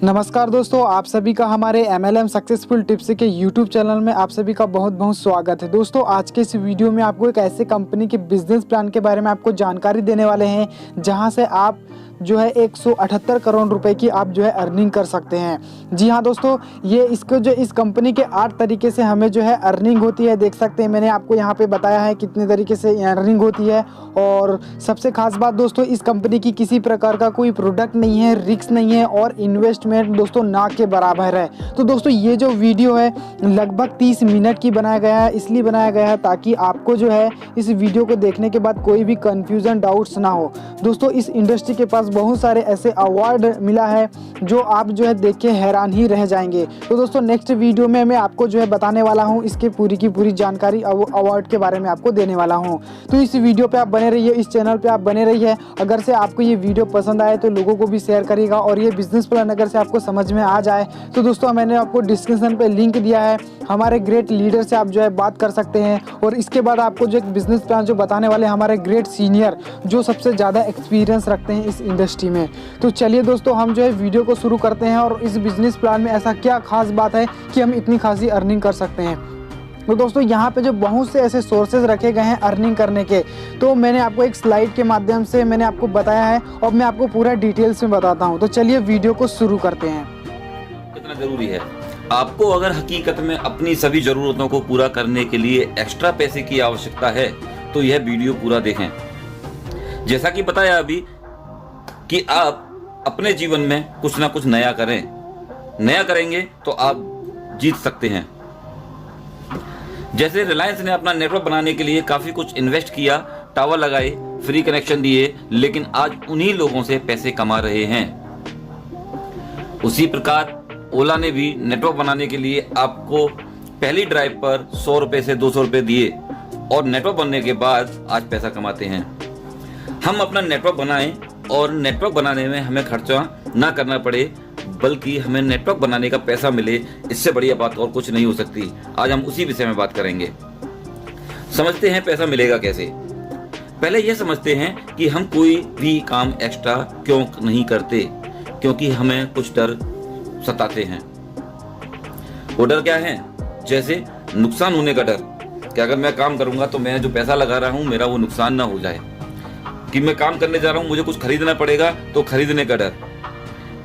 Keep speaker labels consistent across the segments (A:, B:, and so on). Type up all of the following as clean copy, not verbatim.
A: नमस्कार दोस्तों, आप सभी का हमारे MLM सक्सेसफुल टिप्स के YouTube चैनल में आप सभी का बहुत बहुत स्वागत है। दोस्तों, आज के इस वीडियो में आपको एक ऐसे कंपनी के बिजनेस प्लान के बारे में आपको जानकारी देने वाले हैं जहां से आप जो है 178 करोड़ रुपए की आप जो है अर्निंग कर सकते हैं। जी हाँ दोस्तों, ये इस कंपनी के 8 तरीके से हमें जो है अर्निंग होती है। देख सकते हैं, मैंने आपको यहाँ पे बताया है कितने तरीके से अर्निंग होती है। और सबसे खास बात दोस्तों, इस कंपनी की किसी प्रकार का कोई प्रोडक्ट नहीं है, रिस्क नहीं है और इन्वेस्टमेंट दोस्तों ना के बराबर है। तो दोस्तों, ये जो वीडियो है लगभग 30 मिनट की बनाया गया है, इसलिए बनाया गया है ताकि आपको जो है इस वीडियो को देखने के बाद कोई भी कंफ्यूजन डाउट्स ना हो। दोस्तों, इस इंडस्ट्री के पास बहुत सारे ऐसे अवार्ड मिला है जो आप जो है देख के हैरान ही रह जाएंगे। तो दोस्तों, नेक्स्ट वीडियो में मैं आपको जो है बताने वाला हूँ इसके पूरी की पूरी जानकारी अवार्ड के बारे में आपको देने वाला हूँ। तो इस वीडियो पे आप बने रहिए, इस चैनल पे आप बने रहिए। अगर से आपको ये वीडियो पसंद आए तो लोगों को भी शेयर करिएगा। और ये बिजनेस प्लान अगर से आपको समझ में आ जाए तो दोस्तों, मैंने आपको डिस्क्रिप्शन पे लिंक दिया है, हमारे ग्रेट लीडर से आप जो है बात कर सकते हैं। और इसके बाद आपको जो एक बिजनेस प्लान जो बताने वाले हमारे ग्रेट सीनियर जो सबसे ज़्यादा एक्सपीरियंस रखते हैं इस इंडस्ट्री में। तो चलिए दोस्तों, हम जो है वीडियो को शुरू करते हैं। और इस बिजनेस प्लान में ऐसा क्या खास बात है कि हम इतनी खासी अर्निंग कर सकते हैं। तो दोस्तों, यहाँ पे जो बहुत से ऐसे सोर्सेज रखे गए हैं अर्निंग करने के, तो मैंने आपको एक स्लाइड के माध्यम से मैंने आपको बताया है और मैं आपको पूरा डिटेल्स में बताता हूँ। तो चलिए वीडियो को शुरू करते हैं।
B: कितना जरूरी है आपको, अगर हकीकत में अपनी सभी जरूरतों को पूरा करने के लिए एक्स्ट्रा पैसे की आवश्यकता है तो यह वीडियो पूरा देखें। जैसा कि बताया अभी कि आप अपने जीवन में कुछ ना कुछ नया करें, नया करेंगे तो आप जीत सकते हैं। जैसे रिलायंस ने अपना नेटवर्क बनाने के लिए काफी कुछ इन्वेस्ट किया, टावर लगाए, फ्री कनेक्शन दिए, लेकिन आज उन्हीं लोगों से पैसे कमा रहे हैं। उसी प्रकार ओला ने भी नेटवर्क बनाने के लिए आपको पहली ड्राइव पर 100 रुपए से 200 रुपए दिए और नेटवर्क बनने के बाद आज पैसा कमाते हैं। हम अपना नेटवर्क बनाएं और नेटवर्क बनाने में हमें खर्चा ना करना पड़े, बल्कि हमें नेटवर्क बनाने का पैसा मिले, इससे बढ़िया बात और कुछ नहीं हो सकती। आज हम उसी विषय में बात करेंगे। समझते हैं पैसा मिलेगा कैसे। पहले यह समझते हैं कि हम कोई भी काम एक्स्ट्रा क्यों नहीं करते, क्योंकि हमें कुछ डर सताते हैं। वो डर क्या है? जैसे नुकसान होने का डर, कि अगर मैं काम करूंगा तो मैं जो पैसा लगा रहा हूं मेरा वो नुकसान ना हो जाए, कि मैं काम करने जा रहा हूं मुझे कुछ खरीदना पड़ेगा तो खरीदने का डर,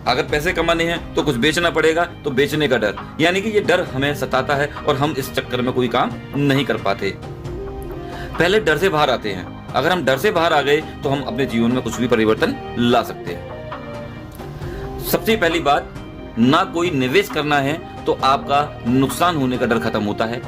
B: अगर पैसे कमाने हैं तो कुछ बेचना पड़ेगा तो बेचने का डर। यानी कि ये डर हमें सताता है और हम इस चक्कर में कोई काम नहीं कर पाते। पहले डर से बाहर आते हैं। अगर हम डर से बाहर आ गए तो हम अपने जीवन में कुछ भी परिवर्तन ला सकते हैं। सबसे पहली बात, ना कोई निवेश करना है तो आपका नुकसान होने का डर खत्म होता है,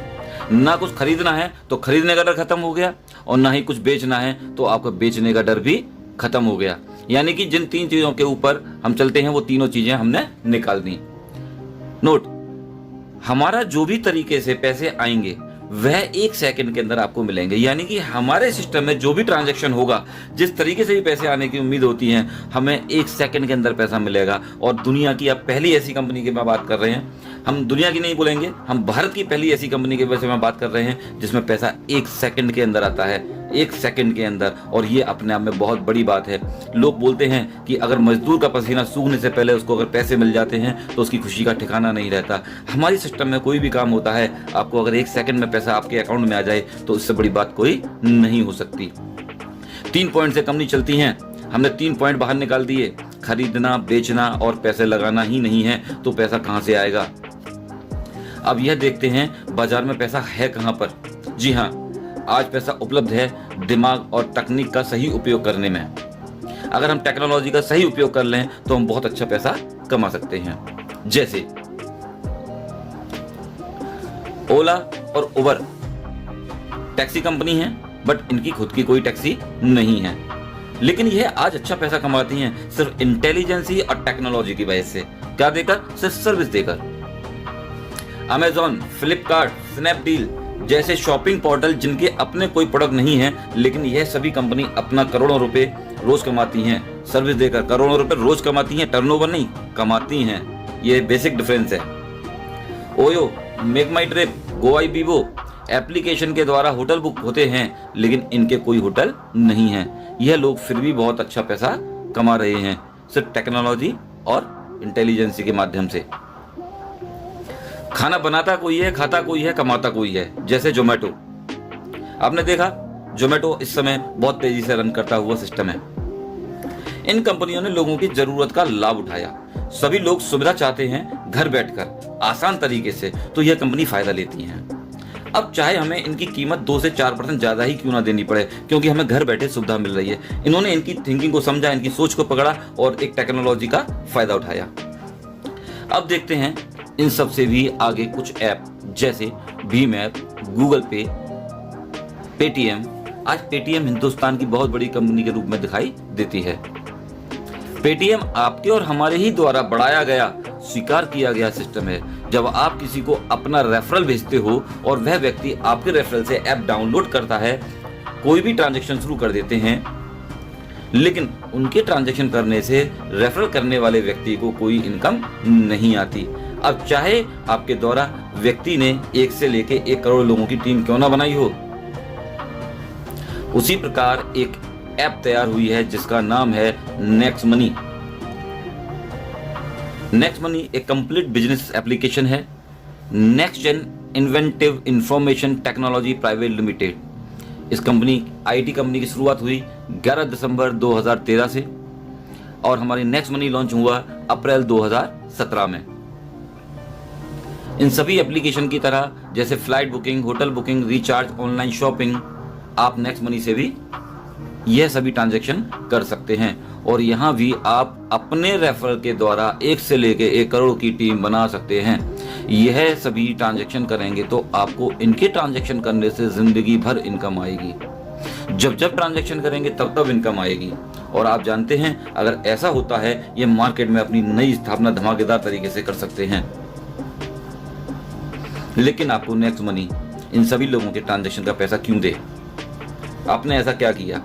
B: ना कुछ खरीदना है तो खरीदने का डर खत्म हो गया, और ना ही कुछ बेचना है तो आपका बेचने का डर भी खत्म हो गया। यानी कि जिन 3 चीजों के ऊपर हम चलते हैं वो तीनों चीजें हमने निकाल दी। नोट, हमारा जो भी तरीके से पैसे आएंगे वह 1 सेकंड के अंदर आपको मिलेंगे। यानी कि हमारे सिस्टम में जो भी ट्रांजैक्शन होगा, जिस तरीके से भी पैसे आने की उम्मीद होती है, हमें 1 सेकंड के अंदर पैसा मिलेगा। और दुनिया की अब पहली ऐसी कंपनी की बात कर रहे हैं, हम दुनिया की नहीं बोलेंगे, हम भारत की पहली ऐसी कंपनी के बारे में बात कर रहे हैं जिसमें पैसा 1 सेकंड के अंदर आता है, 1 सेकंड के अंदर। और ये अपने आप में बहुत बड़ी बात है। लोग बोलते हैं कि अगर मजदूर का पसीना सूखने से पहले उसको अगर पैसे मिल जाते हैं तो उसकी खुशी का ठिकाना नहीं रहता। हमारी सिस्टम में कोई भी काम होता है, आपको अगर 1 सेकंड में पैसा आपके अकाउंट में आ जाए तो इससे बड़ी बात कोई नहीं हो सकती। 3 पॉइंट से कम नहीं चलती हैं। हमने 3 पॉइंट बाहर निकाल दिए। खरीदना, बेचना और पैसे लगाना ही नहीं है तो पैसा कहां से आएगा। अब यह देखते हैं बाजार में पैसा है कहां पर। जी हां, आज पैसा उपलब्ध है दिमाग और तकनीक का सही उपयोग करने में। अगर हम टेक्नोलॉजी का सही उपयोग कर लें तो हम बहुत अच्छा पैसा कमा सकते हैं। जैसे ओला और उबर टैक्सी कंपनी है, बट इनकी खुद की कोई टैक्सी नहीं है, लेकिन यह आज अच्छा पैसा कमाती हैं सिर्फ इंटेलिजेंसी और टेक्नोलॉजी की वजह से। क्या देकर? सिर्फ सर्विस देकर। अमेजॉन, फ्लिपकार्ट, स्नैपडील जैसे शॉपिंग पोर्टल जिनके अपने कोई प्रोडक्ट नहीं है, लेकिन यह सभी कंपनी अपना करोड़ों रुपए रोज कमाती हैं सर्विस देकर। करोड़ों रुपए रोज कमाती हैं, टर्नओवर नहीं, कमाती हैं। यह बेसिक डिफरेंस है। ओयो, मेक माई ट्रिप, गोआईबीबो एप्लीकेशन के द्वारा होटल बुक होते हैं, लेकिन इनके कोई होटल नहीं है। यह लोग फिर भी बहुत अच्छा पैसा कमा रहे हैं सिर्फ टेक्नोलॉजी और इंटेलिजेंसी के माध्यम से। खाना बनाता कोई है, खाता कोई है, कमाता कोई है। जैसे जोमेटो, आपने देखा जोमेटो इस समय बहुत तेजी से रन करता हुआ सिस्टम है। इन कंपनियों ने लोगों की जरूरत का लाभ उठाया। सभी लोग सुविधा चाहते हैं घर बैठकर आसान तरीके से, तो यह कंपनी फायदा लेती है। अब चाहे हमें इनकी कीमत 2 से 4% ज्यादा ही क्यों ना देनी पड़े, क्योंकि हमें घर बैठे सुविधा मिल रही है। इन्होंने इनकी थिंकिंग को समझा, इनकी सोच को पकड़ा और एक टेक्नोलॉजी का फायदा उठाया। अब देखते हैं इन सब से भी आगे कुछ ऐप, जैसे भीम ऐप, गूगल पे, पेटीएम। आज पेटीएम हिंदुस्तान की बहुत बड़ी कंपनी के रूप में दिखाई देती है। पेटीएम आपके और हमारे ही द्वारा बढ़ाया गया, स्वीकार किया गया सिस्टम है। जब आप किसी को अपना रेफरल भेजते हो और वह व्यक्ति आपके रेफरल से ऐप डाउनलोड करता है, कोई भी ट्रांजैक्शन शुरू कर देते हैं, लेकिन उनके ट्रांजैक्शन करने से रेफरल करने वाले व्यक्ति को कोई इनकम नहीं आती। अब चाहे आपके द्वारा व्यक्ति ने 1 से लेके 1 करोड़ लोगों की टीम क्यों ना बनाई हो, उसी प्रकार एक ऐप तैयार हुई है जिसका नाम है नेक्स्ट मनी। नेक्स्ट मनी एक कंप्लीट बिजनेस एप्लीकेशन है। Next gen inventive information technology private limited. इस कंपनी आईटी कंपनी की शुरुआत हुई 11 दिसंबर 2013 से और हमारी नेक्स्ट मनी लॉन्च हुआ अप्रैल 2017 में। इन सभी एप्लीकेशन की तरह जैसे flight booking, hotel booking, recharge, online shopping, आप नेक्स्ट मनी से भी यह सभी ट्रांजैक्शन कर सकते हैं। और यहाँ भी आप अपने रेफरल के द्वारा 1 से लेके 1 करोड़ की टीम बना सकते हैं। यह सभी ट्रांजैक्शन करेंगे तो आपको इनके ट्रांजैक्शन करने से जिंदगी भर इनकम आएगी। जब जब ट्रांजैक्शन करेंगे तब तब इनकम आएगी। और आप जानते हैं, अगर ऐसा होता है, ये मार्केट में अपनी नई स्थापना धमाकेदार तरीके से कर सकते हैं। लेकिन आपको नेक्स्ट मनी इन सभी लोगों के ट्रांजैक्शन का पैसा क्यों दे? आपने ऐसा क्या किया?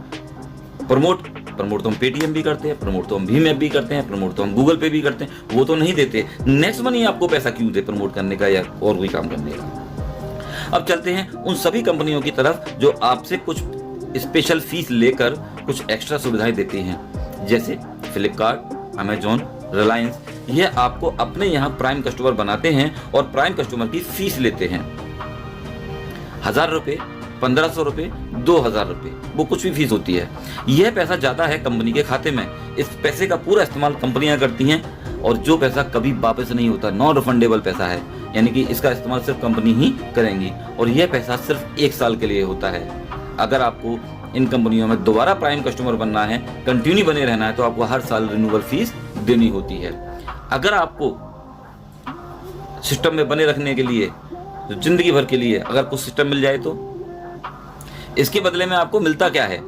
B: प्रमोट तो हम पेटीएम भी करते हैं, प्रमोट तो हम भीम ऐप भी करते हैं, प्रमोट तो हम गूगल पे भी करते हैं, वो तो नहीं देते। नेक्स्ट मनी आपको पैसा क्यों दे प्रमोट करने का या और कोई काम करने का? अब चलते हैं उन सभी कंपनियों की तरफ जो आपसे कुछ स्पेशल फीस लेकर कुछ एक्स्ट्रा सुविधाएं देती हैं। जैसे फ्लिपकार्ट, अमेजॉन, रिलायंस। यह आपको अपने यहाँ प्राइम कस्टमर बनाते हैं और प्राइम कस्टमर की फीस लेते हैं। 1000 रुपये, 1500 रुपये, 2000 रुपये, वो कुछ भी फीस होती है। यह पैसा जाता है कंपनी के खाते में। इस पैसे का पूरा इस्तेमाल कंपनियां करती हैं और जो पैसा कभी वापस नहीं होता, नॉन रिफंडेबल पैसा है, यानी कि इसका इस्तेमाल सिर्फ कंपनी ही करेंगी। और यह पैसा सिर्फ 1 साल के लिए होता है। अगर आपको इन कंपनियों में दोबारा प्राइम कस्टमर बनना है, कंटिन्यू बने रहना है, तो आपको हर साल रिन्यूअल फीस देनी होती है। अगर आपको सिस्टम में बने रखने के लिए, जिंदगी भर के लिए अगर कुछ सिस्टम मिल जाए, तो इसके बदले में आपको मिलता क्या है?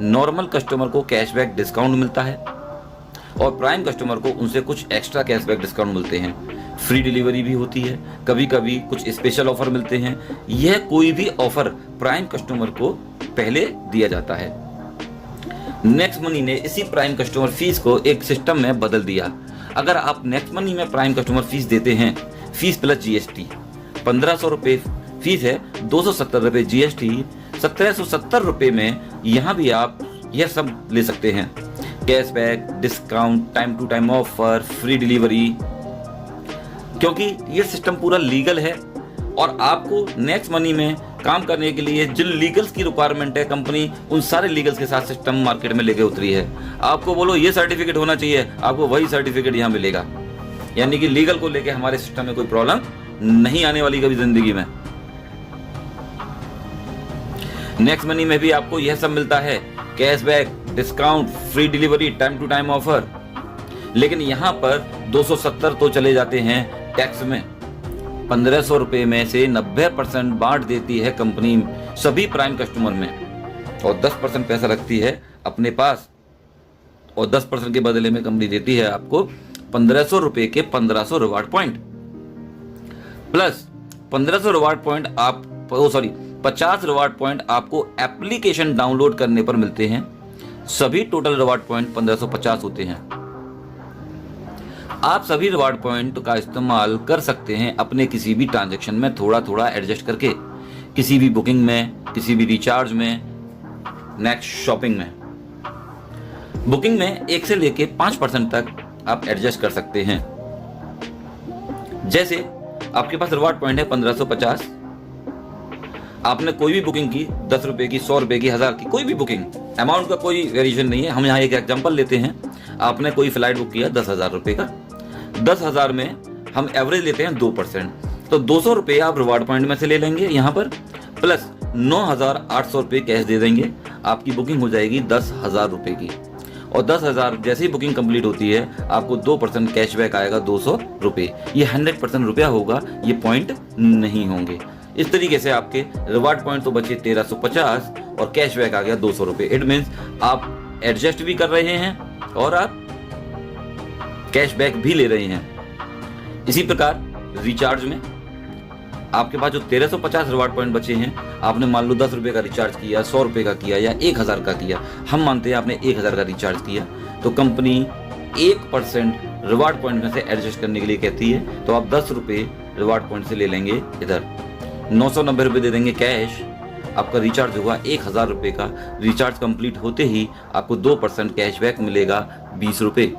B: नॉर्मल कस्टमर को कैशबैक डिस्काउंट मिलता है और प्राइम कस्टमर को उनसे कुछ एक्स्ट्रा कैशबैक डिस्काउंट मिलते हैं। फ्री डिलीवरी भी होती है, कभी कभी कुछ स्पेशल ऑफर मिलते हैं। यह कोई भी ऑफर प्राइम कस्टमर को पहले दिया जाता है। नेक्स्ट मनी ने इसी प्राइम कस्टमर फीस को एक सिस्टम में बदल दिया। अगर आप नेक्स्ट मनी में प्राइम कस्टमर फीस देते हैं, फीस प्लस जीएसटी 1500 रुपये फीस है, 270 रुपये जीएसटी, 1770 रुपये में यहाँ भी आप यह सब ले सकते हैं। Cashback, discount, time to time offer, free delivery. क्योंकि ये सिस्टम पूरा लीगल है और आपको नेक्स्ट मनी में काम करने के लिए जिन लीगल्स की रिक्वायरमेंट है, कंपनी उन सारे लीगल्स के साथ सिस्टम मार्केट में लेके उतरी है। आपको बोलो ये सर्टिफिकेट होना चाहिए, आपको वही सर्टिफिकेट यहाँ मिलेगा। यानी कि लीगल को लेके हमारे सिस्टम में कोई प्रॉब्लम नहीं आने वाली कभी जिंदगी में। नेक्स्ट मनी में भी आपको यह सब मिलता है, cashback, discount, free delivery, time to time offer. लेकिन यहाँ पर 270 तो चले जाते हैं टैक्स में। 1500 रुपये में से 90% बांट देती है कंपनी सभी प्राइम कस्टमर में और 10% पैसा रखती है अपने पास। और 10% के बदले में कंपनी देती है आपको 1500 रुपये के 1500 reward point plus 1500 reward point 50 reward point आपको एप्लीकेशन डाउनलोड करने पर मिलते हैं। सभी टोटल रिवार्ड पॉइंट 1550 होते हैं। आप सभी रिवार्ड पॉइंट का इस्तेमाल कर सकते हैं अपने किसी भी ट्रांजैक्शन में थोड़ा थोड़ा एडजस्ट करके, किसी भी बुकिंग में, किसी भी रिचार्ज में, नेक्स्ट शॉपिंग में। बुकिंग में 1 से लेके 5% तक आप एडजस्ट कर सकते हैं। जैसे आपके पास रिवार्ड पॉइंट है 1550, आपने कोई भी बुकिंग की 10 रुपए की, 100 रुपए की, 1000 की, कोई भी बुकिंग, अमाउंट का कोई वेरिएशन नहीं है। हम यहाँ एक एग्जांपल लेते हैं। आपने कोई फ्लाइट बुक किया 10,000 रुपए का, 10,000 में हम एवरेज लेते हैं 2%, तो 200 रुपए आप रिवार्ड पॉइंट में से ले लेंगे यहाँ पर, प्लस 9,800 रुपए कैश दे देंगे। आपकी बुकिंग हो जाएगी 10,000 रुपए की, और 10,000 जैसे ही बुकिंग कंप्लीट होती है आपको 2% कैशबैक आएगा 200 रुपए। ये 100% रुपया होगा, ये पॉइंट नहीं होंगे। इस तरीके से आपके रिवार्ड पॉइंट तो बचे 1350 और कैशबैक आ गया 200 रुपए। इट मीन्स आप एडजस्ट भी कर रहे हैं और आप कैशबैक भी ले रहे हैं। इसी प्रकार रिचार्ज में आपके पास जो 1350 रिवार्ड पॉइंट बचे हैं, आपने मान लो 10 रुपए का रिचार्ज किया, 100 रुपए का किया या 1000 का किया, हम मानते हैं आपने 1000 का रिचार्ज किया, तो कंपनी 1% रिवार्ड पॉइंट में से एडजस्ट करने के लिए कहती है। तो आप 10 रुपए रिवार्ड पॉइंट से ले लेंगे, इधर 990 रुपए दे देंगे कैश, आपका रिचार्ज होगा 1000 रुपए का। रिचार्ज कंप्लीट होते ही आपको 2% कैशबैक मिलेगा 20 रुपए।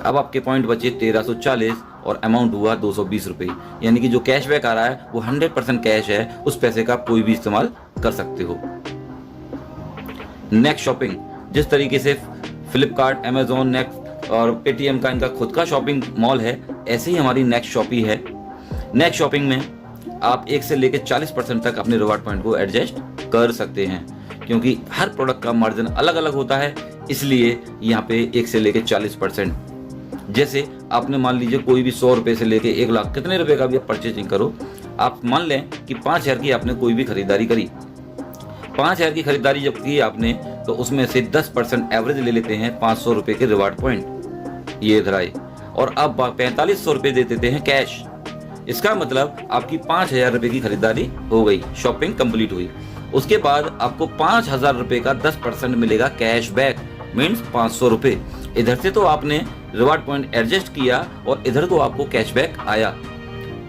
B: अब आपके पॉइंट बचे 1340 और अमाउंट हुआ 220 रुपए। यानी कि जो कैशबैक आ रहा है वो 100% कैश है, उस पैसे का आप कोई भी इस्तेमाल कर सकते हो। नेक्स्ट शॉपिंग, जिस तरीके से फ्लिपकार्ट, अमेजोन, नेक्स्ट और पेटीएम का इनका खुद का शॉपिंग मॉल है, ऐसे ही हमारी नेक्स्ट शॉपी है। नेक्स्ट शॉपिंग में आप 1 से लेकर 40% तक अपने रिवार्ड पॉइंट को एडजस्ट कर सकते हैं, क्योंकि हर प्रोडक्ट का मार्जिन अलग अलग होता है, इसलिए यहाँ पे 1 से लेकर 40%। जैसे आपने मान लीजिए कोई भी 100 रुपए से लेके 1 लाख, कितने रुपए का भी आप परचेजिंग करो, आप मान लें कि 5,000 की आपने कोई भी खरीदारी करी, 5,000 की खरीदारी जब की आपने, तो उसमें से 10% एवरेज ले लेते हैं 500 रुपए के रिवार्ड पॉइंट, ये इधर आए, और अब 4500 रुपए दे देते हैं कैश। इसका मतलब आपकी 5,000 रुपए की खरीदारी हो गई, शॉपिंग कंप्लीट हुई। उसके बाद आपको 5,000 रुपए का 10% मिलेगा कैशबैक, मीन्स 500 रुपए। इधर से तो आपने रिवार्ड पॉइंट एडजस्ट किया और इधर को आपको कैशबैक आया।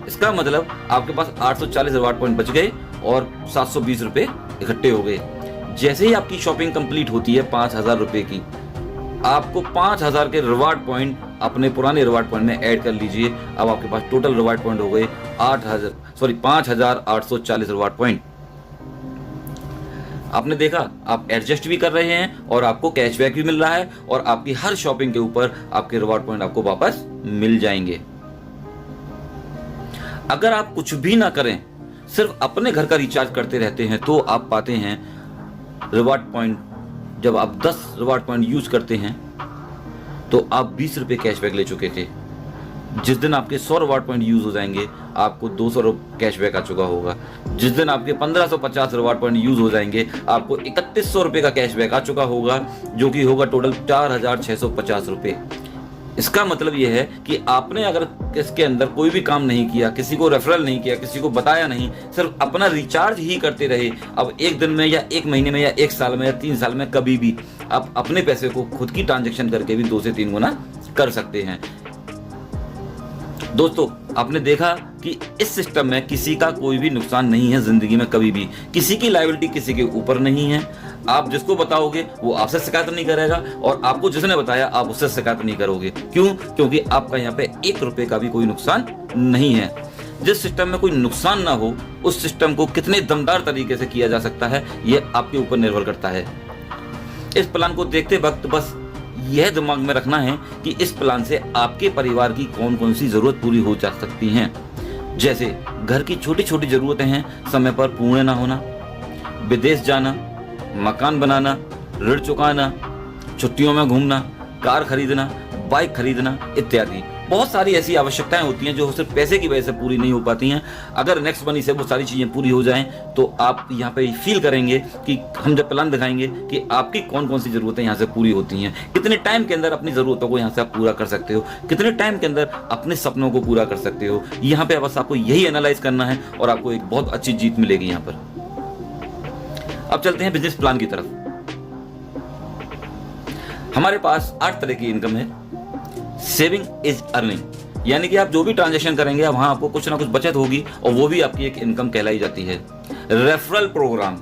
B: इसका मतलब आपके पास 840 रिवार्ड पॉइंट बच गए और 720 रुपए इकट्ठे हो गए। जैसे ही आपकी शॉपिंग कंप्लीट होती है 5,000 रुपए की, आपको 5,000 के रिवार्ड पॉइंट अपने पुराने रिवार्ड पॉइंट में ऐड कर लीजिए। अब आपके पास टोटल रिवार्ड पॉइंट हो गए 5,840 रिवार्ड पॉइंट। आपने देखा, आप एडजस्ट भी कर रहे हैं और आपको कैशबैक भी मिल रहा है, और आपकी हर शॉपिंग के ऊपर आपके रिवार्ड पॉइंट आपको वापस मिल जाएंगे। अगर आप कुछ भी ना करें, सिर्फ अपने घर का रिचार्ज करते रहते हैं, तो आप पाते हैं रिवार्ड पॉइंट, जब आप 10 रिवार्ड पॉइंट यूज करते हैं तो आप 20 रुपए कैशबैक ले चुके थे। जिस दिन आपके 100 रिवार्ड पॉइंट यूज हो जाएंगे, आपको 200 कैशबैक आ चुका होगा। जिस दिन आपके 1550 रिवार्ड पॉइंट यूज हो जाएंगे, आपको 3100 रुपए का कैशबैक आ चुका होगा, जो कि होगा टोटल 4,650 रुपए। इसका मतलब यह है कि आपने अगर इसके अंदर कोई भी काम नहीं किया, किसी को रेफरल नहीं किया, किसी को बताया नहीं, सिर्फ अपना रिचार्ज ही करते रहे, अब एक दिन में या एक महीने में या एक साल में या 3 साल में कभी भी आप अपने पैसे को खुद की ट्रांजैक्शन करके भी 2 से 3 गुना कर सकते हैं। दोस्तों, आपने देखा कि इस सिस्टम में किसी का कोई भी नुकसान नहीं है जिंदगी में कभी भी। किसी की लायबिलिटी किसी के ऊपर नहीं है। आप जिसको बताओगे वो आपसे शिकायत नहीं करेगा, और आपको जिसने बताया आप उससे शिकायत नहीं करोगे। क्यों? क्योंकि आपका यहाँ पे 1 रुपए का भी कोई नुकसान नहीं है। जिस सिस्टम में कोई नुकसान ना हो, उस सिस्टम को कितने दमदार तरीके से किया जा सकता है, ये आपके ऊपर निर्भर करता है। इस प्लान को देखते वक्त बस यह दिमाग में रखना है कि इस प्लान से आपके परिवार की कौन कौन सी जरूरत पूरी हो जा सकती हैं। जैसे घर की छोटी छोटी जरूरतें हैं, समय पर पूर्ण ना होना, विदेश जाना, मकान बनाना, ऋण चुकाना, छुट्टियों में घूमना, कार खरीदना, बाइक खरीदना इत्यादि। बहुत सारी ऐसी आवश्यकताएं होती हैं जो सिर्फ पैसे की वजह से पूरी नहीं हो पाती हैं। अगर नेक्स्ट मनी से वो सारी चीजें पूरी हो जाएं, तो आप यहाँ पे फील करेंगे कि हम जब प्लान दिखाएंगे कि आपकी कौन कौन सी जरूरतें यहाँ से पूरी होती हैं, कितने टाइम के अंदर अपनी जरूरतों को यहाँ से आप पूरा कर सकते हो, कितने टाइम के अंदर अपने सपनों को पूरा कर सकते हो। यहाँ पे बस आपको यही एनालाइज करना है और आपको एक बहुत अच्छी जीत मिलेगी यहाँ पर। अब चलते हैं बिजनेस प्लान की तरफ। हमारे पास 8 तरह की इनकम है। सेविंग इज अर्निंग, यानी कि आप जो भी ट्रांजैक्शन करेंगे वहां आपको कुछ ना कुछ बचत होगी, और वो भी आपकी एक इनकम कहलाई जाती है। रेफरल प्रोग्राम,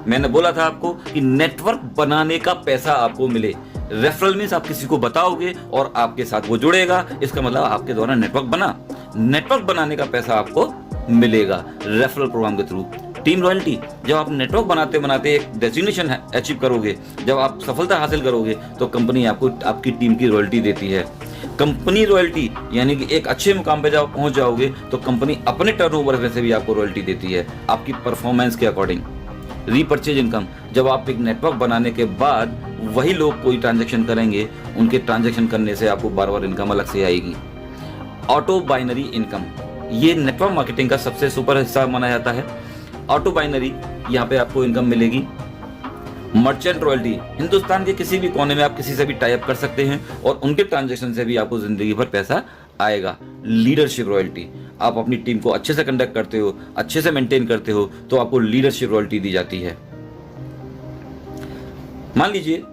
B: मैंने बोला था आपको कि नेटवर्क बनाने का पैसा आपको मिले। रेफरल मीन्स आप किसी को बताओगे और आपके साथ वो जुड़ेगा, इसका मतलब आपके द्वारा नेटवर्क बना। नेटवर्क बनाने का पैसा आपको मिलेगा रेफरल प्रोग्राम के थ्रू। टीम रॉयल्टी, जब आप नेटवर्क बनाते बनाते एक डेजिग्नेशन अचीव करोगे, जब आप सफलता हासिल करोगे तो कंपनी आपको आपकी टीम की रॉयल्टी देती है। कंपनी रॉयल्टी यानी कि एक अच्छे मुकाम पे जब आप पहुंच जाओगे तो कंपनी अपने टर्नओवर में से भी आपको रॉयल्टी देती है आपकी परफॉर्मेंस के अकॉर्डिंग। रीपर्चेज इनकम, जब आप एक नेटवर्क बनाने के बाद वही लोग कोई ट्रांजैक्शन करेंगे, उनके ट्रांजैक्शन करने से आपको बार बार इनकम अलग से आएगी। ऑटो बाइनरी इनकम, ये नेटवर्क मार्केटिंग का सबसे सुपर हिस्सा माना जाता है। ऑटो बाइनरी, यहाँ पे आपको इनकम मिलेगी। मर्चेंट रॉयल्टी, हिंदुस्तान के किसी भी कोने में आप किसी से भी टाई अप कर सकते हैं और उनके ट्रांजैक्शन से भी आपको जिंदगी भर पैसा आएगा। लीडरशिप रॉयल्टी, आप अपनी टीम को अच्छे से कंडक्ट करते हो, अच्छे से मेंटेन करते हो तो आपको लीडरशिप रॉयल्टी दी जाती है। मान लीजिए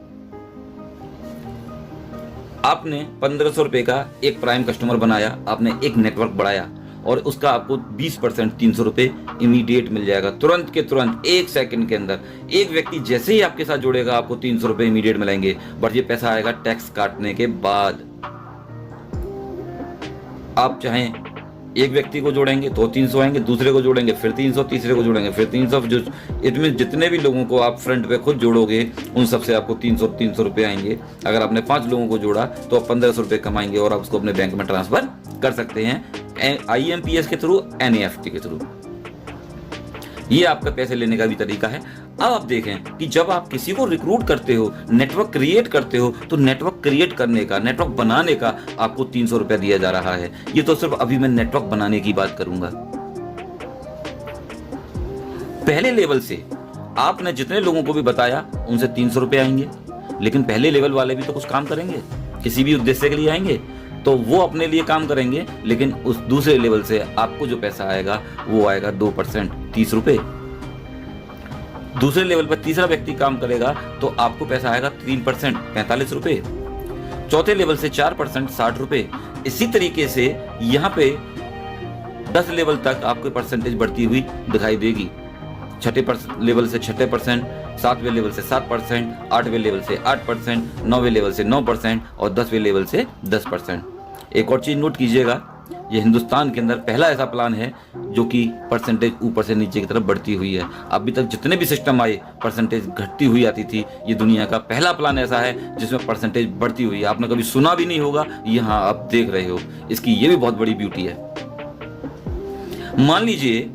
B: आपने 1500 रुपए का एक प्राइम कस्टमर बनाया, आपने एक नेटवर्क बढ़ाया और उसका आपको 20% 300 रुपए इमीडिएट मिल जाएगा, तुरंत के तुरंत, एक सेकंड के अंदर। एक व्यक्ति जैसे ही आपके साथ जुड़ेगा आपको 300 रुपए इमीडिएट मिलेंगे, बट ये पैसा आएगा टैक्स काटने के बाद। आप चाहें एक व्यक्ति को जोड़ेंगे तो 300 आएंगे, दूसरे को जोड़ेंगे फिर 300, तीसरे को जोड़ेंगे फिर 300, जो इसमें जितने भी लोगों को आप फ्रंट पे खुद जोड़ोगे उन सबसे आपको 300 रुपए आएंगे। अगर आपने 5 लोगों को जोड़ा तो आप 1500 रुपए कमाएंगे और आप उसको अपने बैंक में ट्रांसफर कर सकते हैं IMPS के थ्रू, NEFT के थ्रू। ये आपका पैसे लेने का भी तरीका है। अब आप देखें कि जब आप किसी को रिक्रूट करते हो, नेटवर्क क्रिएट करते हो, तो नेटवर्क क्रिएट करने का, नेटवर्क बनाने का आपको 300 रुपया दिया जा रहा है। ये तो सिर्फ अभी मैं नेटवर्क बनाने की बात करूंगा। पहले लेवल से आपने जितने लोगों को भी बताया उनसे 300 रुपये आएंगे, लेकिन पहले लेवल वाले भी तो कुछ काम करेंगे, किसी भी उद्देश्य के लिए आएंगे, तो वो अपने लिए काम करेंगे, लेकिन उस दूसरे लेवल से आपको जो पैसा आएगा वो आएगा 2%, 30 रुपए। दूसरे लेवल पर तीसरा व्यक्ति काम करेगा तो आपको पैसा आएगा 3%, 45 रुपए। चौथे लेवल से 4%, 60 रुपए। इसी तरीके से यहाँ पे 10 लेवल तक आपको परसेंटेज बढ़ती हुई दिखाई देगी। छठे लेवल से 6%, 7वें लेवल से 7%, 8वें लेवल से 8%, 9वें लेवल से 9% और 10वें लेवल से 10%। एक और चीज नोट कीजिएगा, ये हिंदुस्तान के अंदर पहला ऐसा प्लान है जो कि परसेंटेज ऊपर से नीचे की तरफ बढ़ती हुई है। अभी तक जितने भी सिस्टम आए परसेंटेज घटती हुई आती थी, ये दुनिया का पहला प्लान ऐसा है जिसमें परसेंटेज बढ़ती हुई है। आपने कभी सुना भी नहीं होगा, यहाँ आप देख रहे हो। इसकी ये भी बहुत बड़ी ब्यूटी है। मान लीजिए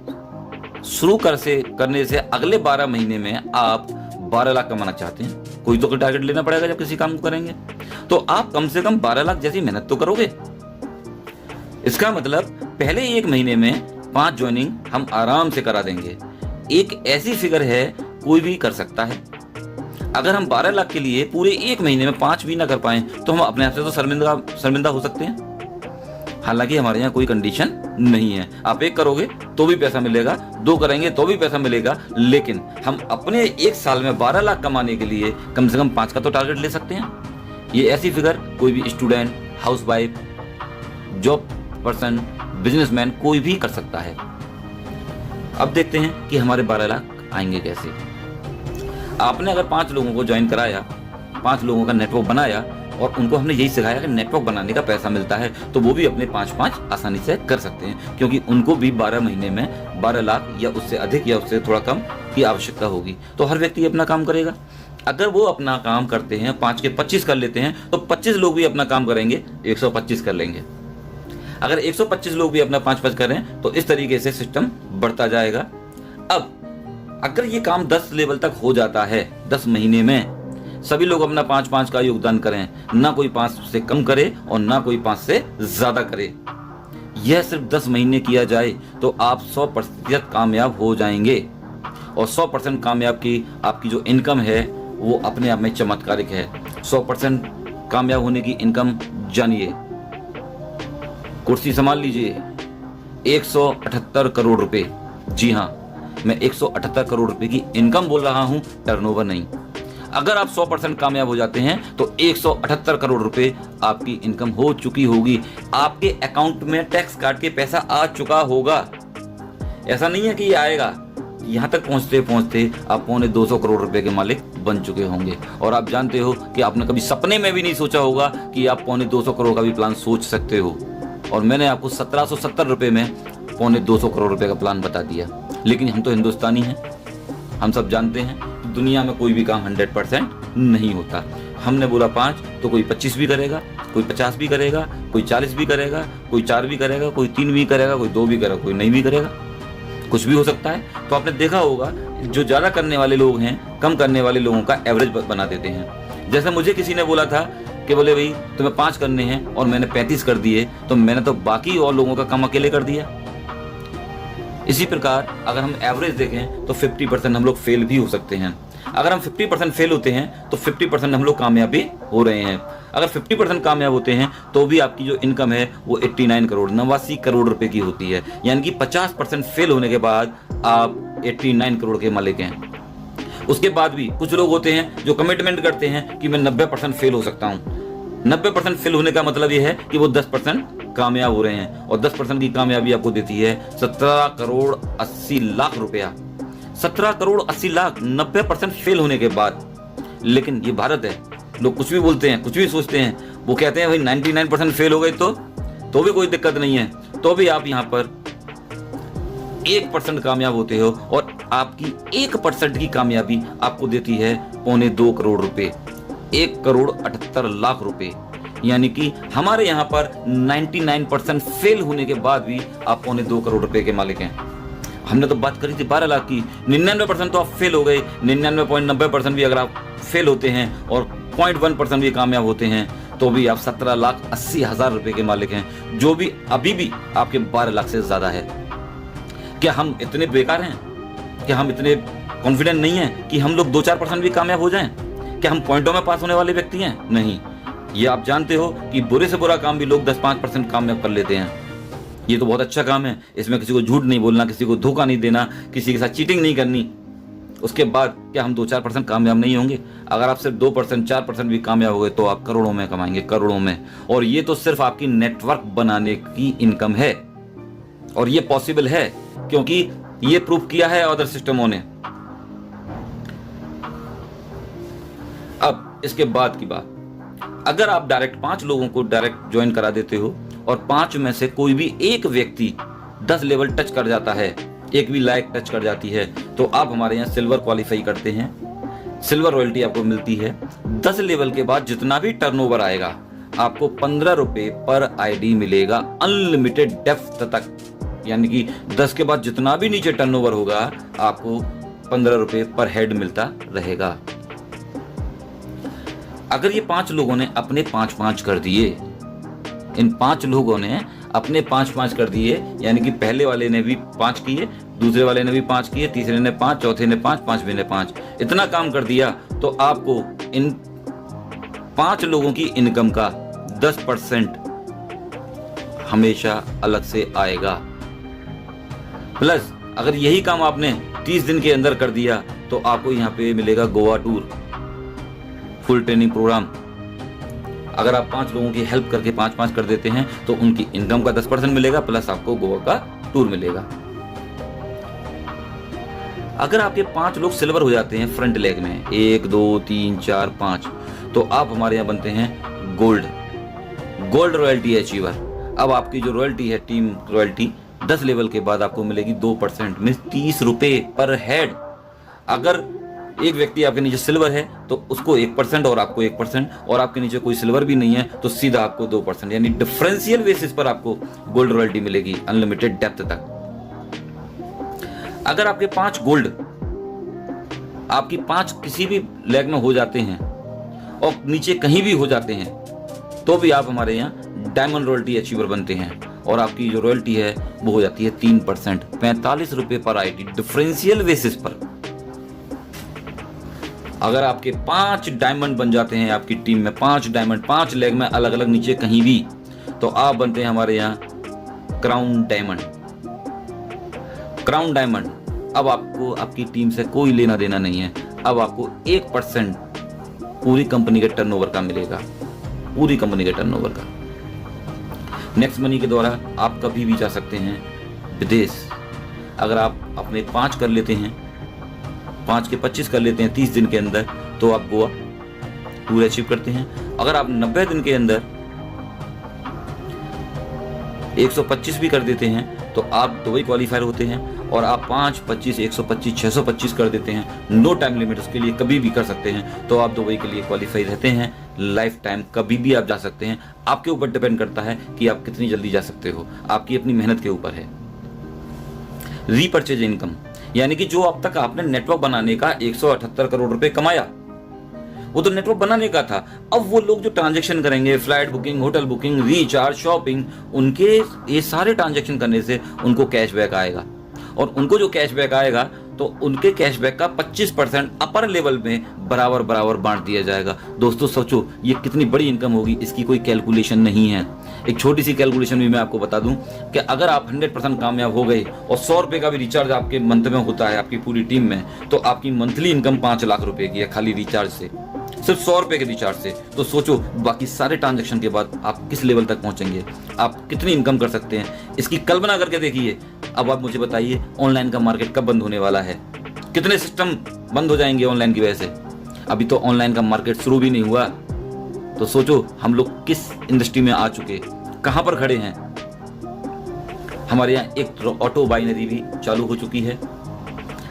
B: शुरू करने से अगले 12 महीने में आप 12 लाख कमाना चाहते हैं, कोई तो टारगेट लेना पड़ेगा जब किसी काम को करेंगे, तो आप कम से कम 12 लाख जैसी मेहनत तो करोगे। इसका मतलब पहले 1 महीने में 5 ज्वाइनिंग हम आराम से करा देंगे। एक ऐसी फिगर है कोई भी कर सकता है। अगर हम 12 लाख के लिए पूरे 1 महीने में 5 भी ना कर पाए तो हम अपने आप से तो शर्मिंदा हो सकते हैं। हालांकि हमारे यहाँ कोई कंडीशन नहीं है, आप 1 करोगे तो भी पैसा मिलेगा, 2 करेंगे तो भी पैसा मिलेगा, लेकिन हम अपने 1 साल में 12 लाख कमाने के लिए कम से कम 5 का तो टारगेट ले सकते हैं। ये ऐसी फिगर कोई भी student, housewife, job person, businessman कोई भी कर सकता है। अब देखते हैं कि हमारे 12 लाख आएंगे कैसे। आपने अगर 5 लोगों को ज्वाइन कराया, 5 लोगों का नेटवर्क बनाया और उनको हमने यही सिखाया कि नेटवर्क बनाने का पैसा मिलता है, तो वो भी अपने 5-5 आसानी से कर सकते हैं, क्योंकि उनको भी 12 महीने में 12 लाख या उससे अधिक या उससे थोड़ा कम की आवश्यकता होगी। तो हर व्यक्ति अपना काम करेगा। अगर वो अपना काम करते हैं, 5 के 25 कर लेते हैं, तो 25 लोग भी अपना काम करेंगे, 125 कर लेंगे। अगर 125 लोग भी अपना 5-5 करें तो इस तरीके से सिस्टम बढ़ता जाएगा। अब अगर ये काम 10 लेवल तक हो जाता है, 10 महीने में सभी लोग अपना 5-5 का योगदान करें, ना कोई 5 से कम करे और ना कोई 5 से ज्यादा करे, यह सिर्फ 10 महीने किया जाए तो आप 100% कामयाब हो जाएंगे। और 100% कामयाब की आपकी जो इनकम है वो अपने आप में चमत्कारिक है। 100% कामयाब होने की इनकम जानिए, कुर्सी संभाल लीजिए, 178 करोड़ रुपए। जी हाँ, मैं 178 करोड़ रुपए की इनकम बोल रहा हूं, टर्नओवर नहीं। अगर आप 100% कामयाब हो जाते हैं तो 178 करोड़ रुपए आपकी इनकम हो चुकी होगी, आपके अकाउंट में टैक्स काट के पैसा आ चुका होगा। ऐसा नहीं है कि ये आएगा, यहाँ तक पहुँचते पहुँचते आप 225 करोड़ रुपए के मालिक बन चुके होंगे। और आप जानते हो कि आपने कभी सपने में भी नहीं सोचा होगा कि आप 225 करोड़ का भी प्लान सोच सकते हो। और मैंने आपको 1770 रुपये में 225 करोड़ रुपए का प्लान बता दिया। लेकिन हम तो हिंदुस्तानी हैं, हम सब जानते हैं कि दुनिया में कोई भी काम 100% नहीं होता। हमने बोला 5 तो कोई 25 भी करेगा, कोई 50 भी करेगा, कोई 40 भी करेगा, कोई 4 भी करेगा, कोई 3 भी करेगा, कोई 2 भी करेगा, कोई नहीं भी करेगा, कुछ भी हो सकता है। तो आपने देखा होगा जो ज़्यादा करने वाले लोग हैं कम करने वाले लोगों का एवरेज बना देते हैं। जैसे मुझे किसी ने बोला था कि बोले भाई तुम्हें 5 करने हैं और मैंने 35 कर दिए, तो मैंने तो बाकी और लोगों का काम अकेले कर दिया। इसी प्रकार अगर हम एवरेज देखें तो 50% हम लोग फेल भी हो सकते हैं। अगर हम 50% फेल होते हैं तो 50% हम लोग कामयाब भी हो रहे हैं। अगर 50% कामयाब होते हैं तो भी आपकी जो इनकम है वो 89 करोड़ 89 करोड़ रुपए की होती है। यानी कि 50% फेल होने के बाद आप 89 करोड़ के मालिक हैं। उसके बाद भी कुछ लोग होते हैं जो कमिटमेंट करते हैं कि मैं 90% फेल हो सकता हूँ। 90% फेल होने का मतलब यह है कि वो 10% कामयाब हो रहे हैं। और 10% की कामयाबी आपको देती है 17 करोड़ 80 लाख रुपया। 17 करोड़ 80 लाख 90% फेल होने के बाद। लेकिन ये भारत है, लोग कुछ भी बोलते हैं, कुछ भी सोचते हैं। वो कहते हैं भाई 99% फेल हो गए तो भी कोई दिक्कत नहीं है, तो भी आप यहाँ पर 1% कामयाब होते हो। और आपकी 1% की कामयाबी आपको देती है 2.25 करोड़ रुपए, 1 करोड़ 78 लाख रुपए। यानी कि हमारे यहाँ पर 99% फेल होने के बाद भी आप 2.25 करोड़ रुपए के मालिक हैं। हमने तो बात करी थी 12 लाख की, 99% तो आप फेल हो गए। 99.90% भी अगर आप फेल होते हैं और 0.1% भी कामयाब होते हैं तो भी आप 17,80,000 रुपए के मालिक हैं, जो भी अभी भी आपके 12 लाख से ज़्यादा है। क्या हम इतने बेकार हैं? क्या हम इतने कॉन्फिडेंट नहीं हैं कि हम लोग 2-4% भी कामयाब हो जाएं? क्या हम पॉइंटों में पास होने वाले व्यक्ति हैं? नहीं। ये आप जानते हो कि बुरे से बुरा काम भी लोग 10-5% कामयाब कर लेते हैं। ये तो बहुत अच्छा काम है, इसमें किसी को झूठ नहीं बोलना, किसी को धोखा नहीं देना, किसी के साथ चीटिंग नहीं करनी। उसके बाद क्या हम 2-4% कामयाब नहीं होंगे? अगर आप सिर्फ 2% 4% भी कामयाब हो गए तो आप करोड़ों में कमाएंगे, करोड़ों में। और ये तो सिर्फ आपकी नेटवर्क बनाने की इनकम है। और ये पॉसिबल है क्योंकि ये प्रूव किया है अदर सिस्टमों ने। अब इसके बाद की बात, अगर आप डायरेक्ट 5 लोगों को डायरेक्ट ज्वाइन करा देते हो और 5 में से कोई भी एक व्यक्ति 10 लेवल टच कर जाता है, एक भी लायक टच कर जाती है, तो आप हमारे यहाँ सिल्वर क्वालिफाई करते हैं। सिल्वर रॉयल्टी आपको मिलती है। 10 लेवल के बाद जितना भी टर्नओवर आएगा आपको 15 रुपए पर आईडी मिलेगा, अनलिमिटेड डेप्थ तक। यानी कि 10 के बाद जितना भी नीचे टर्नओवर होगा आपको 15 रुपए पर हेड मिलता रहेगा। अगर ये 5 लोगों ने अपने 5-5 कर दिए, इन 5 लोगों ने अपने 5-5 कर दिए, यानी कि पहले वाले ने भी 5 किए, दूसरे वाले ने भी 5 किए, तीसरे ने 5, चौथे ने 5, 5वें ने 5, इतना काम कर दिया, तो आपको इन 5 लोगों की इनकम का 10% हमेशा अलग से आएगा। प्लस अगर यही काम आपने 30 दिन के अंदर कर दिया तो आपको यहाँ पे मिलेगा Goa tour, full training program. अगर आप 5 लोगों की हेल्प करके 5-5 कर देते हैं तो उनकी इनकम का 10% मिलेगा, प्लस आपको गोवा का टूर मिलेगा। अगर आपके 5 लोग सिल्वर हो जाते हैं फ्रंट लेग में, 1 2 3 4 5, तो आप हमारे यहाँ बनते हैं गोल्ड रॉयल्टी अचीवर। अब आपकी जो रॉयल्टी है, टीम रॉयल्टी, 10 लेवल के बाद आपको मिलेगी 2% में 30 रुपए पर हेड। अगर एक व्यक्ति आपके नीचे सिल्वर है तो उसको 1% और आपको 1%, और आपके नीचे कोई सिल्वर भी नहीं है तो सीधा आपको 2%, यानी डिफरेंशियल बेसिस पर आपको गोल्ड रॉयल्टी मिलेगी अनलिमिटेड डेप्थ तक। अगर आपके 5 गोल्ड, आपकी 5 किसी भी लेग में हो जाते हैं और नीचे कहीं भी हो जाते हैं तो भी आप हमारे यहाँ डायमंड रॉयल्टी अचीवर बनते हैं, और आपकी जो रॉयल्टी है वो हो जाती है 3%, 45 रुपए पर आईडी, डिफरेंशियल बेसिस पर। अगर आपके 5 डायमंड बन जाते हैं, आपकी टीम में 5 डायमंड, 5 लेग में अलग अलग नीचे कहीं भी, तो आप बनते हैं हमारे यहाँ क्राउन डायमंड। क्राउन डायमंड, अब आपको आपकी टीम से कोई लेना देना नहीं है। अब आपको 1% पूरी कंपनी के टर्नओवर का मिलेगा, पूरी कंपनी के टर्नओवर का। नेक्स्ट मनी के द्वारा आप कभी भी जा सकते हैं विदेश। अगर आप अपने 5 कर लेते हैं, 5 के 25 कर लेते हैं 30 दिन के अंदर, तो आप गोवा टूर अचीव करते हैं। अगर आप 90 दिन के अंदर 125 भी कर देते हैं तो आप दुबई क्वालिफायर होते हैं। और आप 5, 25, 125, 625 कर देते हैं, नो टाइम लिमिट, उसके लिए कभी भी कर सकते हैं, तो आप दुबई के लिए क्वालिफाई रहते हैं। लाइफ टाइम कभी भी आप जा सकते हैं। आपके ऊपर डिपेंड करता है कि आप कितनी जल्दी जा सकते हो, आपकी अपनी मेहनत के ऊपर है। रीपर्चेज इनकम, यानी कि जो अब तक आपने नेटवर्क बनाने का 178 करोड़ रुपए कमाया, वो तो नेटवर्क बनाने का था। अब वो लोग जो ट्रांजैक्शन करेंगे, flight booking, hotel booking, recharge, shopping, उनके ये सारे ट्रांजैक्शन करने से उनको कैशबैक आएगा। और उनको जो कैशबैक आएगा तो उनके कैशबैक का 25% अपर लेवल में बराबर बराबर बांट दिया जाएगा। दोस्तों सोचो ये कितनी बड़ी इनकम होगी, इसकी कोई कैलकुलेशन नहीं है। एक छोटी सी कैलकुलेशन भी मैं आपको बता दूं कि अगर आप 100% कामयाब हो गए और 100 रुपए का भी रिचार्ज आपके मंथ में होता है आपकी पूरी टीम में, तो आपकी मंथली इनकम 5 लाख रुपए की है खाली रिचार्ज से, सिर्फ 100 रुपए के रिचार्ज से। तो सोचो बाकी सारे ट्रांजैक्शन के बाद आप किस लेवल तक पहुंचेंगे, आप कितनी इनकम कर सकते हैं, इसकी कल्पना करके देखिए। अब आप मुझे बताइए ऑनलाइन का मार्केट कब बंद होने वाला है, कितने सिस्टम बंद हो जाएंगे ऑनलाइन की वजह से। अभी तो ऑनलाइन का मार्केट शुरू भी नहीं हुआ, तो सोचो हम लोग किस इंडस्ट्री में आ चुके, कहां पर खड़े हैं। हमारे यहाँ एक ऑटो बाइनरी भी चालू हो चुकी है।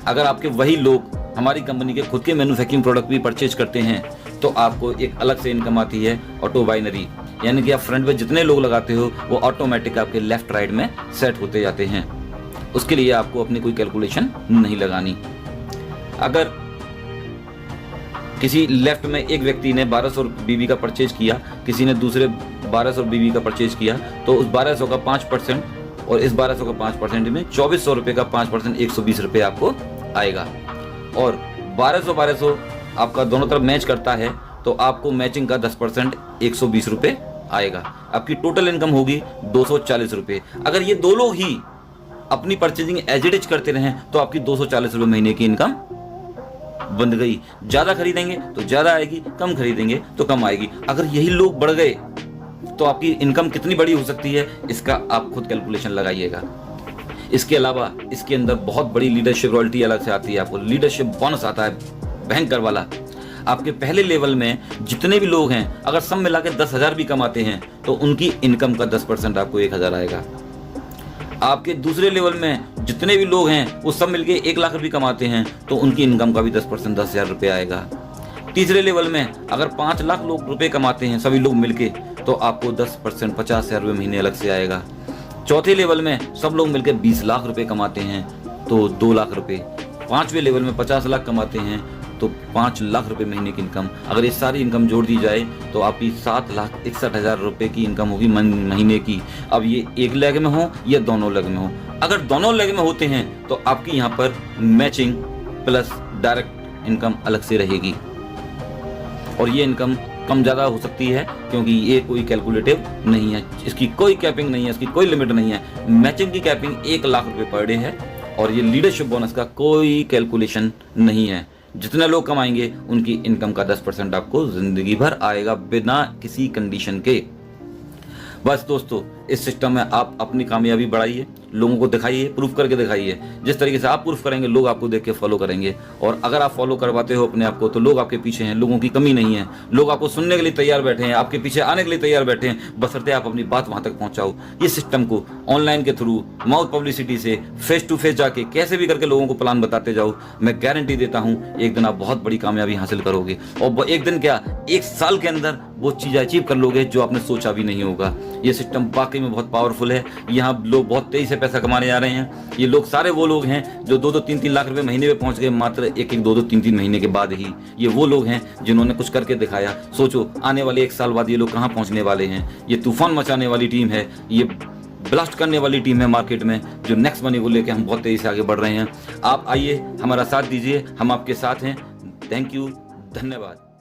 B: अगर आपके वही लोग हमारी कंपनी के खुद के मैन्युफैक्चरिंग प्रोडक्ट भी परचेज करते हैं तो आपको एक अलग से इनकम आती है ऑटो बाइनरी, यानी कि आप फ्रंट पे जितने लोग लगाते हो वो ऑटोमेटिक आपके लेफ्ट राइट में सेट होते जाते हैं। उसके लिए आपको अपनी कोई कैलकुलेशन नहीं लगानी। अगर किसी लेफ्ट में एक व्यक्ति ने 1200 बीबी का परचेज किया, किसी ने दूसरे 1200 बीबी का परचेज किया, तो उस 1200 का 5% और इस 1200 का 5% में 2400 रुपए का 5% 120 रुपए आपको आएगा। और 1200 आपका दोनों तरफ मैच करता है तो आपको मैचिंग का 10% 120 रुपए आएगा। आपकी टोटल इनकम होगी 240 रुपए। अगर ये दो लोग ही अपनी परचेजिंग एज इट इज करते रहें तो आपकी 240 रुपए महीने की इनकम बन गई। ज्यादा खरीदेंगे तो ज्यादा आएगी, कम खरीदेंगे तो कम आएगी। अगर यही लोग बढ़ गए तो आपकी इनकम कितनी बड़ी हो सकती है, इसका आप खुद कैलकुलेशन लगाइएगा। इसके अलावा इसके अंदर बहुत बड़ी लीडरशिप रॉयल्टी अलग से आती है, आपको लीडरशिप बोनस आता है भयंकर वाला। आपके पहले लेवल में जितने भी लोग हैं अगर सब मिला के 10,000 भी कमाते हैं तो उनकी इनकम का 10% आपको 1,000 आएगा। आपके दूसरे लेवल में जितने भी लोग हैं वो सब मिलके 1 लाख रुपये कमाते हैं तो उनकी इनकम का भी 10% 10,000 रुपये आएगा। तीसरे लेवल में अगर 5 लाख लोग रुपए कमाते हैं सभी लोग मिलके तो आपको 10% 50,000 रुपये महीने अलग से आएगा। चौथे लेवल में सब लोग मिलकर 20 लाख रुपए कमाते हैं तो 2 लाख रुपए। पांचवें लेवल में 50 लाख कमाते हैं तो 5 लाख रुपए महीने की इनकम। अगर ये सारी इनकम जोड़ दी जाए तो आपकी 7,61,000 रुपए की इनकम होगी महीने की। अब ये एक लेग में हो या दोनों लेग में हो, अगर दोनों लेग में होते हैं तो आपकी यहाँ पर मैचिंग प्लस डायरेक्ट इनकम अलग से रहेगी। और ये इनकम कम ज़्यादा हो सकती है क्योंकि ये कोई कैलकुलेटिव नहीं है, इसकी कोई कैपिंग नहीं है, इसकी कोई लिमिट नहीं है। मैचिंग की कैपिंग 1 लाख रुपए पर डे है और ये लीडरशिप बोनस का कोई कैलकुलेशन नहीं है। जितने लोग कमाएंगे उनकी इनकम का 10% आपको जिंदगी भर आएगा बिना किसी कंडीशन के। बस दोस्तों इस सिस्टम में आप अपनी कामयाबी बढ़ाइए, लोगों को दिखाइए, प्रूफ करके दिखाइए। जिस तरीके से आप प्रूफ करेंगे लोग आपको देख के फॉलो करेंगे। और अगर आप फॉलो करवाते हो अपने आप को तो लोग आपके पीछे हैं, लोगों की कमी नहीं है। लोग आपको सुनने के लिए तैयार बैठे हैं, आपके पीछे आने के लिए तैयार बैठे हैं, बशर्ते आप अपनी बात वहां तक पहुंचाओ। ये सिस्टम को ऑनलाइन के थ्रू, माउथ पब्लिसिटी से, फेस टू फेस जाके कैसे भी करके लोगों को प्लान बताते जाओ। मैं गारंटी देता हूँ एक दिन आप बहुत बड़ी कामयाबी हासिल करोगे। और एक दिन क्या, 1 साल के अंदर वो चीज़ अचीव कर लोगे जो आपने सोचा भी नहीं होगा। ये सिस्टम वाकई में बहुत पावरफुल है। यहाँ लोग बहुत तेजी से पैसा कमाने जा रहे हैं। ये लोग सारे वो लोग हैं जो 2-2, 3-3 लाख रुपए महीने में पहुंच गए मात्र 1-1, 2-2, 3-3 महीने के बाद ही। ये वो लोग हैं जिन्होंने कुछ करके दिखाया। सोचो आने वाले 1 साल बाद ये लोग कहाँ पहुंचने वाले हैं। ये तूफान मचाने वाली टीम है, ये ब्लास्ट करने वाली टीम है मार्केट में, जो नेक्स्ट मनी को लेकर हम बहुत तेजी से आगे बढ़ रहे हैं। आप आइए, हमारा साथ दीजिए, हम आपके साथ हैं। थैंक यू, धन्यवाद।